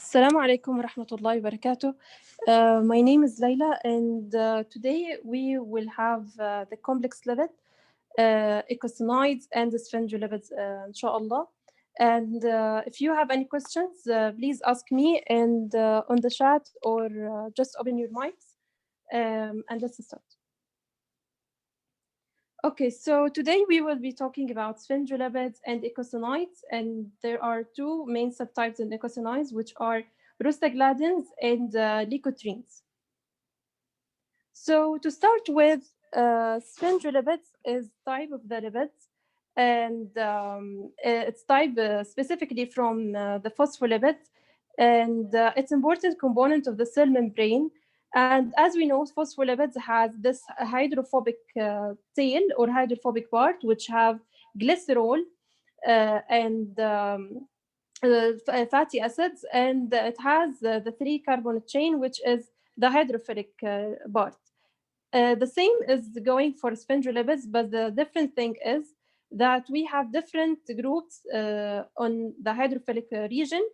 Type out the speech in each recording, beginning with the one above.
Assalamu alaikum wa rahmatullahi wa barakatuh. My name is Laila, and today we will have the complex lipid, echosonides, and the sphingolipids, inshallah. And if you have any questions, please ask me and on the chat or just open your mics and let's start. Okay, so today we will be talking about sphingolipids and echosonides, and there are two main subtypes in echosonides, which are prostaglandins and leukotrienes. So to start with, sphingolipids is type of the lipids, and it's type specifically from the phospholipids, and it's important component of the cell membrane. And as we know, phospholipids has this hydrophobic tail or hydrophobic part, which have glycerol and fatty acids, and it has the 3-carbon chain, which is the hydrophilic part. The same is going for sphingolipids, but the different thing is that we have different groups on the hydrophilic region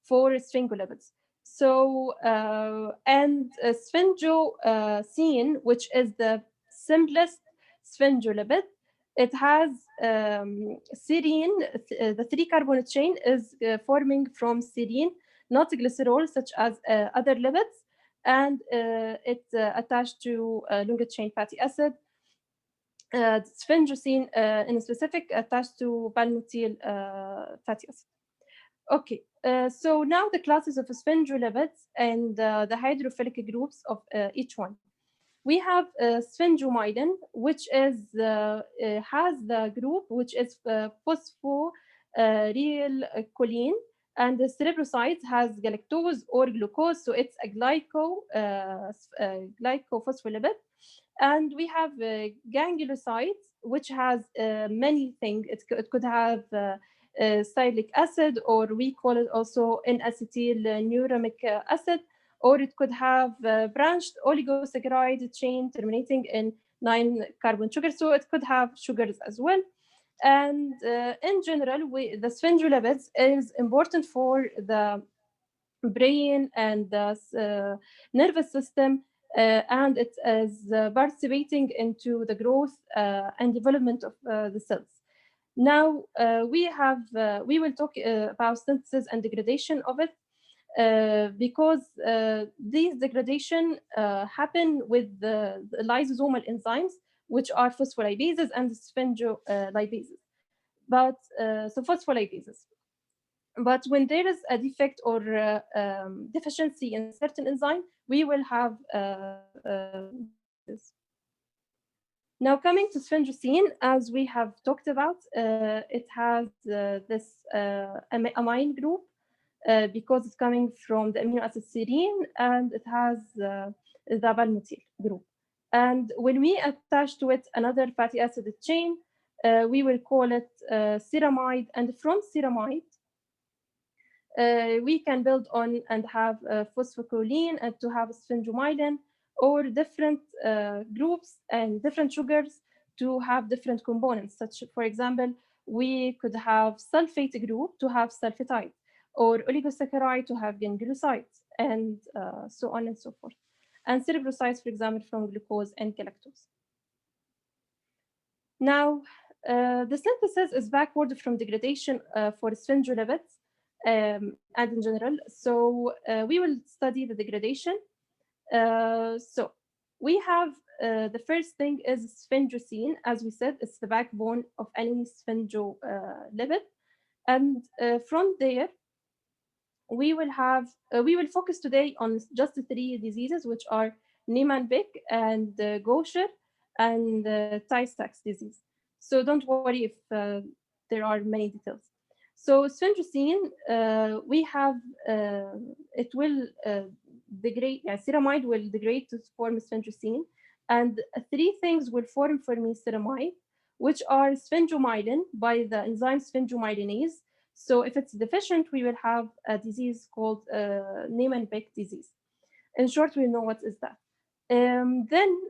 for sphingolipids. So, and sphingosine, which is the simplest sphingolipid, it has serine, the 3-carbon chain is forming from serine, not glycerol, such as other lipids, and it's attached to longer chain fatty acid. Sphingosine, in specific, attached to palmitoyl fatty acid. Okay, so now the classes of sphingolipids and the hydrophilic groups of each one. We have sphingomyelin, which is has the group which is phosphorylcholine, and the cerebrosides has galactose or glucose, so it's a glycophospholipid. And we have gangliosides, which has many things. It could have sialic acid, or we call it also N-acetylneuramic acid, or it could have branched oligosaccharide chain terminating in 9-carbon sugar, so it could have sugars as well. And in general, the sphingolipids is important for the brain and the nervous system, and it is participating into the growth and development of the cells. Now we will talk about synthesis and degradation of it, because these degradation happen with the lysosomal enzymes, which are phospholipases and sphingolipases. But so phospholipases. But when there is a defect or deficiency in certain enzyme, we will have this. Now coming to sphingosine, as we have talked about, it has this amine group because it's coming from the amino acid serine, and it has the palmitoyl group. And when we attach to it another fatty acid chain, we will call it ceramide, and from ceramide, we can build on and have phosphocholine and to have sphingomyelin, or different groups and different sugars to have different components. Such, for example, we could have sulfate group to have sulfatide, or oligosaccharide to have gangliosides, and so on and so forth. And cerebrosides, for example, from glucose and galactose. Now, the synthesis is backward from degradation for sphingolipids and in general. So we will study the degradation. So we have the first thing is sphingosine. As we said, it's the backbone of any sphingolipid. And from there, we will have, we will focus today on just 3 diseases, which are Niemann-Pick and Gaucher and Tay-Sachs disease. So don't worry if there are many details. So sphingosine, we have, it will degrade, ceramide will degrade to form sphingosine, and 3 things will form for me ceramide, which are sphingomyelin by the enzyme sphingomyelinase. So if it's deficient, we will have a disease called Niemann-Pick disease. In short, we know what is that. Then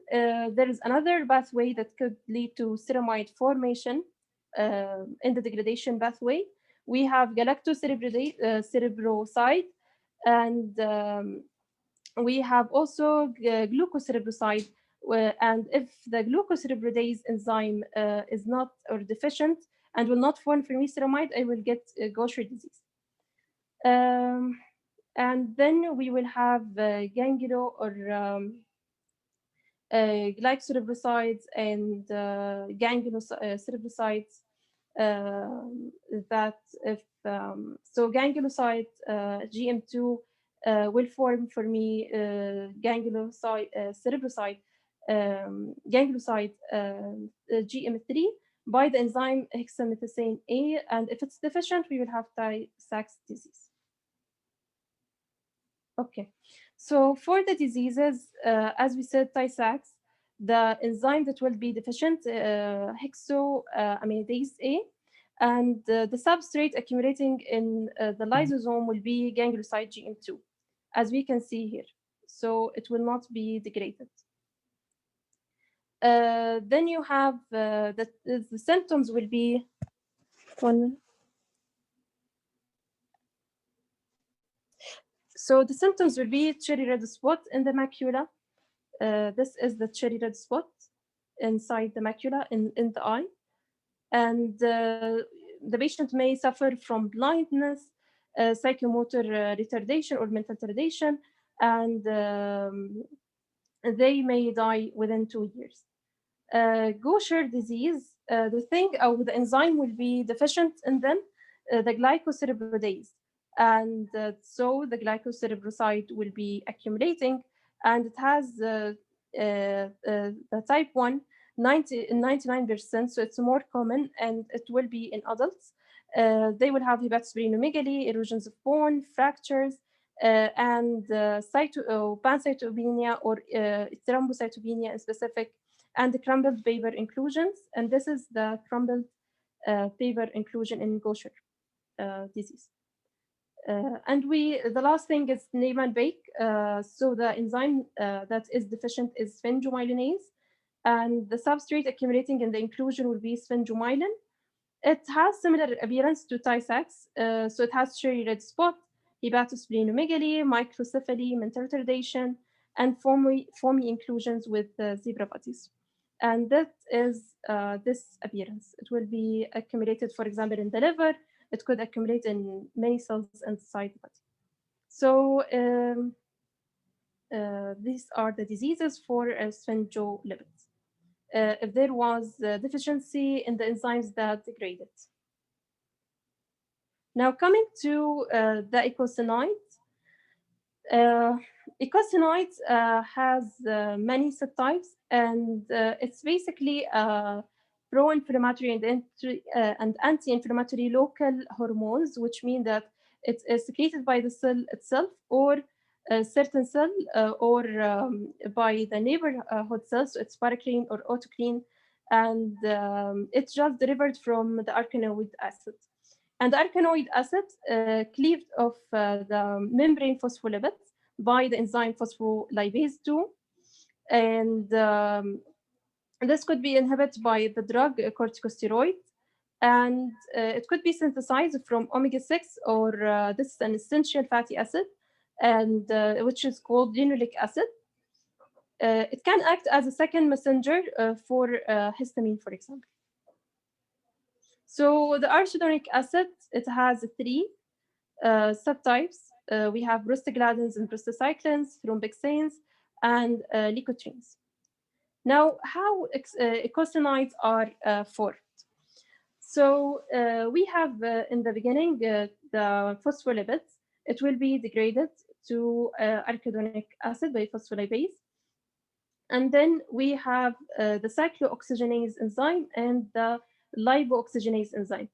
there is another pathway that could lead to ceramide formation in the degradation pathway. We have galactocerebroside, And we have also glucocerebroside, and if the glucocerebrodase enzyme is not or deficient and will not form formyceramide, I will get Gaucher disease. And then we will have gangulo or glycocerebrosides and gangulocerebrosides. That if so, gangulocyte GM2 will form for me gangulocyte cerebroside gangulocyte GM3 by the enzyme hexamethicane A, and if it's deficient, we will have Tay-Sachs disease. Okay, so for the diseases, as we said, Tay-Sachs, the enzyme that will be deficient, hexoamidase A, and the substrate accumulating in the lysosome will be ganglioside GM2, as we can see here. So it will not be degraded. Then you have the symptoms will be, one minute. So the symptoms will be cherry red spot in the macula. This is the cherry red spot inside the macula in the eye. And the patient may suffer from blindness, psychomotor retardation or mental retardation, and they may die within 2 years. Gaucher disease, the thing, the enzyme will be deficient in them, the glycocerebrodase. And so the glycocerebroside will be accumulating, and it has the type 1, 99%, so it's more common, and it will be in adults. They will have hepatosplenomegaly, erosions of bone, fractures, and pancytopenia or thrombocytopenia in specific, and the crumbled paper inclusions. And this is the crumbled paper inclusion in Gaucher disease. And the last thing is Niemann-Pick. So the enzyme that is deficient is sphingomyelinase, and the substrate accumulating in the inclusion will be sphingomyelin. It has similar appearance to Tay-Sachs. So it has cherry red spot, hepatosplenomegaly, microcephaly, mental retardation, and foamy inclusions with zebra-bodies. And that is this appearance. It will be accumulated, for example, in the liver. It could accumulate in many cells inside the body. So these are the diseases for sphingolipids. If there was deficiency in the enzymes that degrade it. Now coming to the ecosanoids. Ecosanoids has many subtypes, and it's basically pro-inflammatory and anti-inflammatory local hormones, which mean that it is secreted by the cell itself or a certain cell or by the neighborhood cells. So it's paracrine or autocrine, and it's just delivered from the arachidonic acid. And the arachidonic acid cleaved off the membrane phospholipids by the enzyme phospholipase 2. And this could be inhibited by the drug corticosteroid. And it could be synthesized from omega-6, or this is an essential fatty acid, and which is called linoleic acid. It can act as a second messenger for histamine, for example. So the arachidonic acid, it has 3 subtypes. We have prostaglandins and prostacyclins, thromboxanes, and leukotrienes. Now, how ecosanoids are formed? So we have in the beginning the phospholipids. It will be degraded to arachidonic acid by phospholipase. And then we have the cyclooxygenase enzyme and the lipooxygenase enzyme.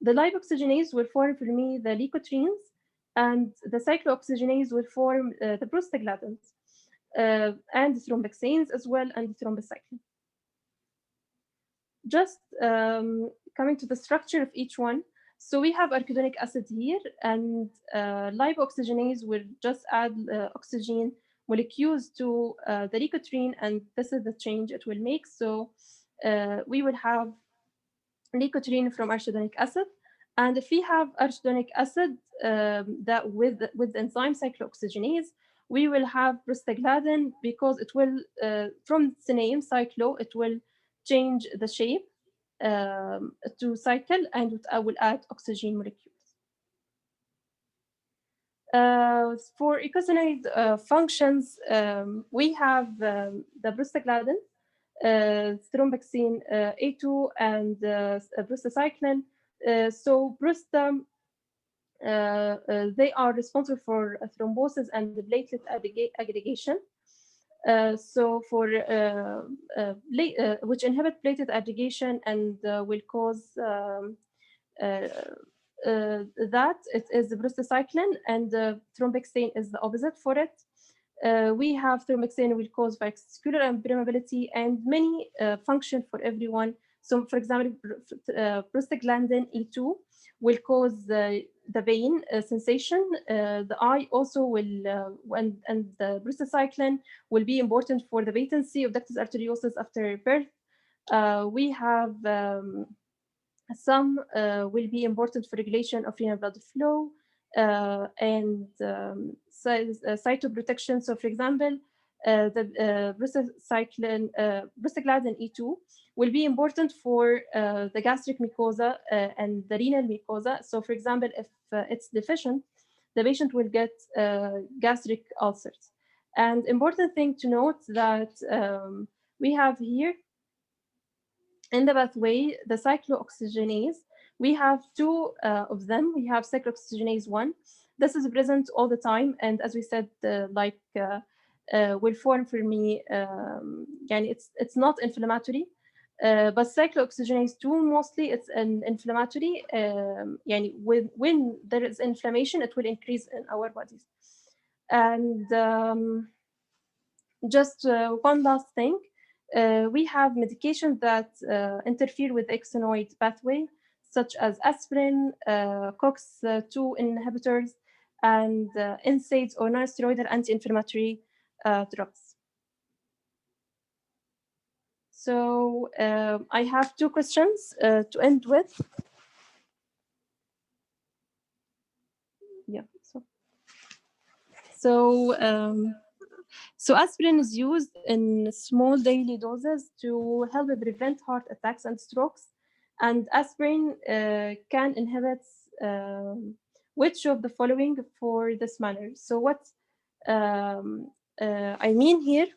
The lipooxygenase will form for me the leukotrienes, and the cyclooxygenase will form the prostaglandins and the thromboxanes as well, and the thrombocyclin. Just coming to the structure of each one. So we have arachidonic acid here, and lipooxygenase will just add oxygen molecules to the leukotriene, and this is the change it will make. So we will have leukotriene from arachidonic acid, And if we have arachidonic acid that with the enzyme cyclooxygenase, we will have prostaglandin because it will, from its name, cyclo, it will change the shape to cycle, and I will add oxygen molecules. For eicosanoid functions, we have the prostaglandin, thromboxane A2, and prostacyclin. So prosta, they are responsible for thrombosis and the platelet aggregation. So for which inhibit platelet aggregation and will cause that it is the prostacyclin, and thromboxane is the opposite for it. We have thromboxane will cause vascular impermeability and many function for everyone. So, for example, prostaglandin E2 will cause the pain sensation. The eye also will, and the prostacyclin will be important for the patency of ductus arteriosus after birth. We have some will be important for regulation of renal blood flow and cytoprotection. So, for example, the prostaglandin E2 will be important for the gastric mucosa and the renal mucosa. So, for example, if it's deficient, the patient will get gastric ulcers. And important thing to note that we have here in the pathway, the cyclooxygenase, we have two of them. We have cyclooxygenase 1. This is present all the time, and as we said, will form for me, yani it's not inflammatory, but cyclooxygenase 2 mostly it's an inflammatory. Yani when there is inflammation, it will increase in our bodies. And just one last thing. We have medications that interfere with the externoid pathway, such as aspirin, COX-2 inhibitors, and NSAIDs or non-steroidal anti-inflammatory drugs. So I have two questions to end with. Yeah. So aspirin is used in small daily doses to help prevent heart attacks and strokes. And aspirin can inhibit which of the following for this manner. So what I mean here,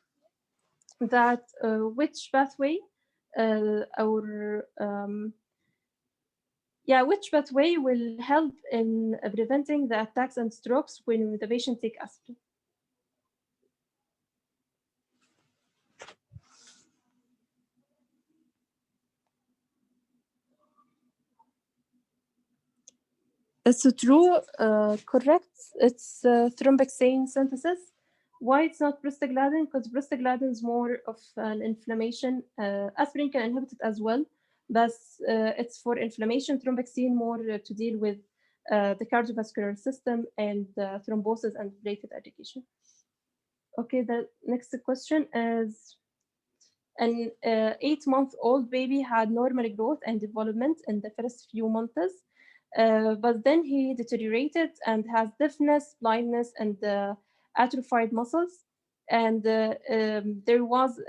that which pathway which pathway will help in preventing the attacks and strokes when the patient take aspirin? It's true, correct. It's thromboxane synthesis. Why it's not prostaglandin? Because prostaglandin is more of an inflammation. Aspirin can inhibit it as well, but it's for inflammation. Thromboxane more to deal with the cardiovascular system and thrombosis and platelet aggregation. Okay, the next question is, an 8-month-old baby had normal growth and development in the first few months. But then he deteriorated and has deafness, blindness, and atrophied muscles. And he was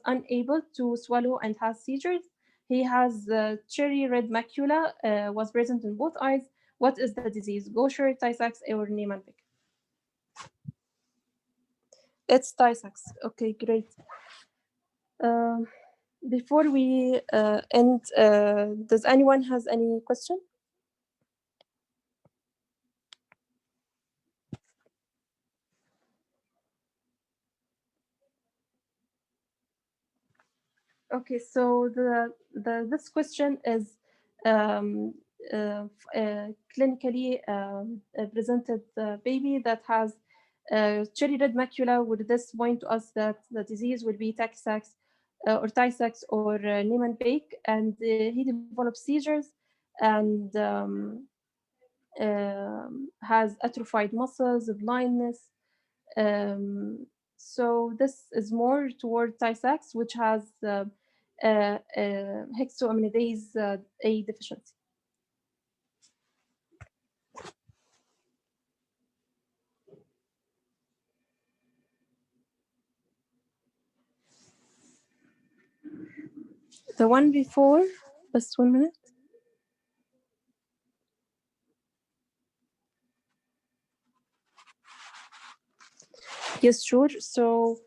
unable to swallow and has seizures. He has cherry red macula, was present in both eyes. What is the disease? Gaucher, Tay-Sachs, or Niemann-Pick? It's Tay-Sachs. Okay, great. Before we end, does anyone has any question? Okay, so this question is clinically presented baby that has cherry red macula. Would this point to us that the disease will be Tay-Sachs or Tay-Sachs or Niemann-Pick, and he developed seizures and has atrophied muscles, blindness. So this is more toward Tay-Sachs, which has hexoaminidase A deficiency. The one before, just 1 minute. Yes, sure. So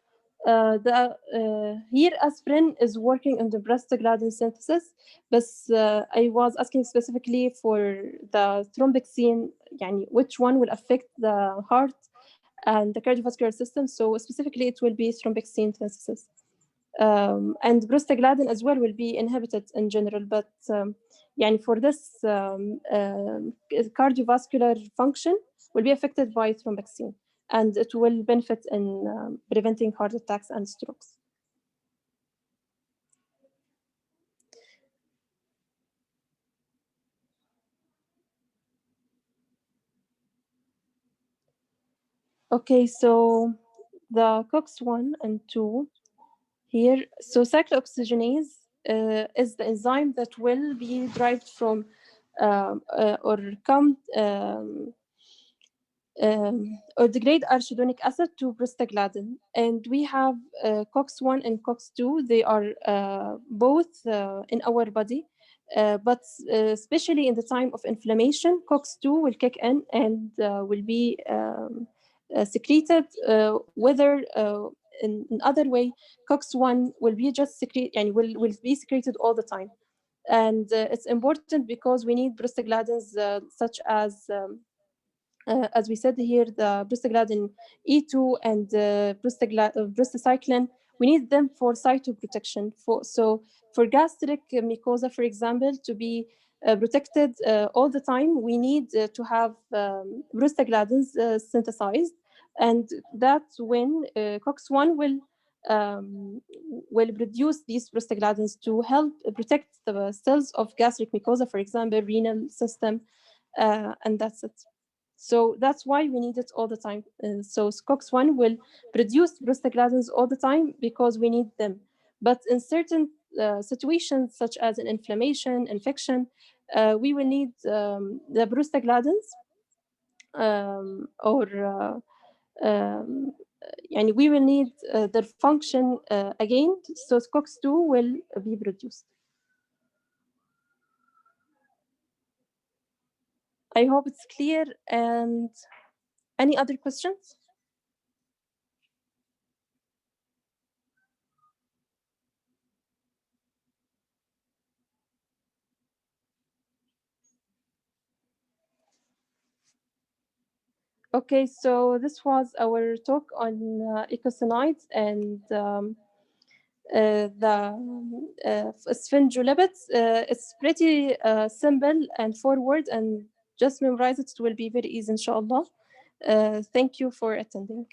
here aspirin is working on the prostaglandin synthesis, but I was asking specifically for the thrombexine, يعني which one will affect the heart and the cardiovascular system. So specifically, it will be thrombexine synthesis. And prostaglandin as well will be inhibited in general, but يعني for this cardiovascular function will be affected by thrombexine, and it will benefit in preventing heart attacks and strokes. Okay, so the COX-1 and 2 here. So cyclooxygenase is the enzyme that will be derived from or come or degrade arachidonic acid to prostaglandin. And we have COX-1 and COX-2. They are both in our body, but especially in the time of inflammation, COX-2 will kick in and will be secreted, whether in other way, COX-1 will be just secrete, and will be secreted all the time. And it's important because we need prostaglandins such as we said here, the prostaglandin E2 and prostacyclin, we need them for cytoprotection. So for gastric mucosa, for example, to be protected all the time, we need to have prostaglandins synthesized, and that's when COX-1 will produce these prostaglandins to help protect the cells of gastric mucosa, for example, renal system, and that's it. So that's why we need it all the time. So COX-1 will produce prostaglandins all the time because we need them. But in certain situations, such as an inflammation, infection, we will need the prostaglandins and we will need their function again, so COX-2 will be produced. I hope it's clear. And any other questions? Okay, so this was our talk on echosonites and the sphingolipids. It's pretty simple and forward, and just memorize it. It will be very easy, inshallah. Thank you for attending.